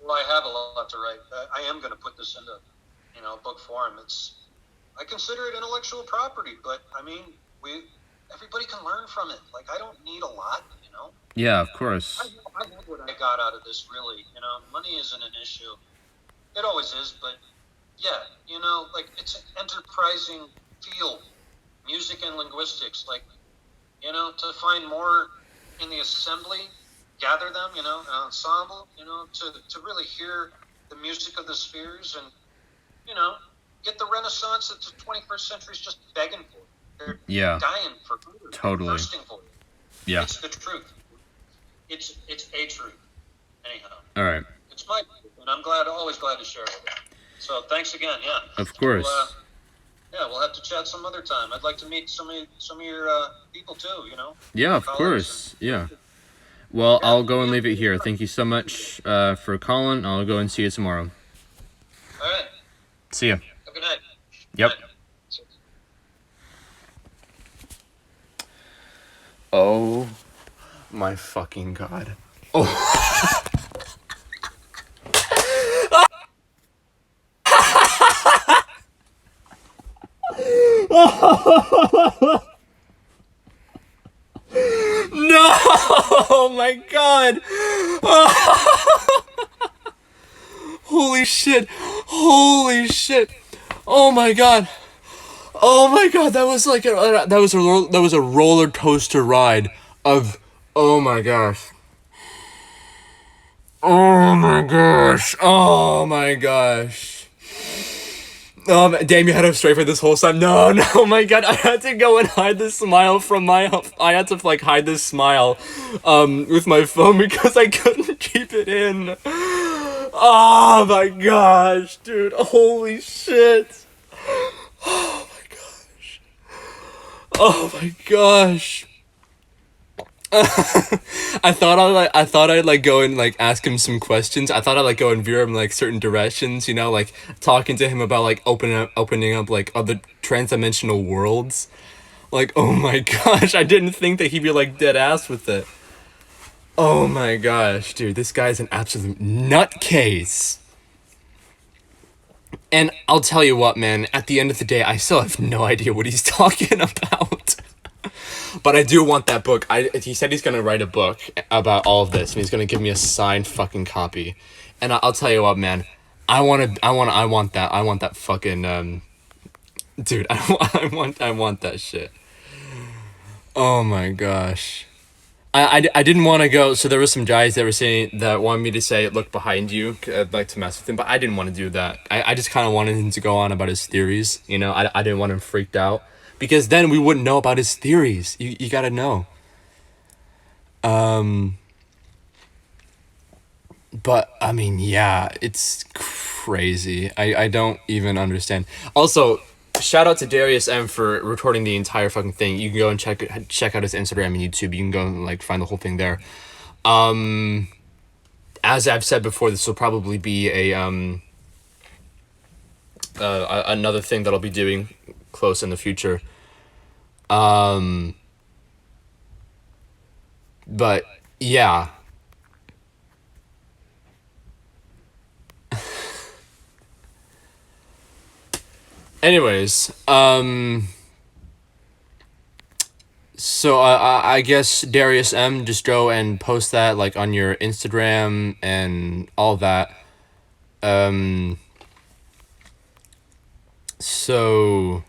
Well, I have a lot to write. I am going to put this into, book form. I consider it intellectual property, but I mean, everybody can learn from it. Like, I don't need a lot, Yeah, of course. I love what I got out of this, really. Money isn't an issue. It always is, but yeah, it's an enterprising field, music and linguistics. To find more in the assembly, gather them, an ensemble, to really hear the music of the spheres and, get the Renaissance that the 21st century is just begging for. They're dying for it. Totally. Thirsting for it. Yeah. It's the truth. It's a truth. Anyhow. All right. It's my truth, and I'm always glad to share it with you. So thanks again. Yeah. Of course. We'll have to chat some other time. I'd like to meet some of your people too. Yeah, of course. Yeah. Well, I'll go and leave it here. Thank you so much for calling. I'll go and see you tomorrow. All right. See ya. Have a good night. Yep. Good night. Oh my fucking god. Oh. No! Oh my god! Holy shit! Holy shit! Oh my god! Oh my god! That was like that was a roller coaster ride of, oh my gosh. Oh my gosh. Oh my gosh. Damn, you had to straight for this whole time. No, no, oh my god, I had to go and hide this smile from my, I had to like hide this smile, with my phone because I couldn't keep it in. Oh my gosh, dude, holy shit. Oh my gosh. Oh my gosh. I thought I'd like go and like ask him some questions. I thought I'd like go and veer him like certain directions, you know, like talking to him about like opening up like other trans-dimensional worlds. Like, oh my gosh, I didn't think that he'd be like dead ass with it. Oh my gosh, dude, this guy's an absolute nutcase. And I'll tell you what, man, at the end of the day, I still have no idea what he's talking about. But I do want that book. He said he's gonna write a book about all of this, and he's gonna give me a signed fucking copy. And I'll tell you what, man, I want that. I want that fucking dude. I want that shit. Oh my gosh. I didn't want to go. So there were some guys that were saying that wanted me to say, "Look behind you," like to mess with him, but I didn't want to do that. I just kind of wanted him to go on about his theories. You know, I didn't want him freaked out. Because then we wouldn't know about his theories. You gotta know. But, I mean, yeah, it's crazy. I don't even understand. Also, shout out to Darius M for recording the entire fucking thing. You can go and check out his Instagram and YouTube. You can go and, like, find the whole thing there. As I've said before, this will probably be another thing that I'll be doing close in the future. But yeah. Anyways, so I guess Darius M, just go and post that like on your Instagram and all that. So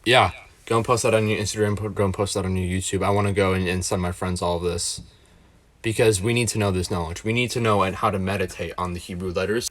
yeah, go and post that on your Instagram, go and post that on your YouTube. I want to go and send my friends all of this because we need to know this knowledge. We need to know and how to meditate on the Hebrew letters.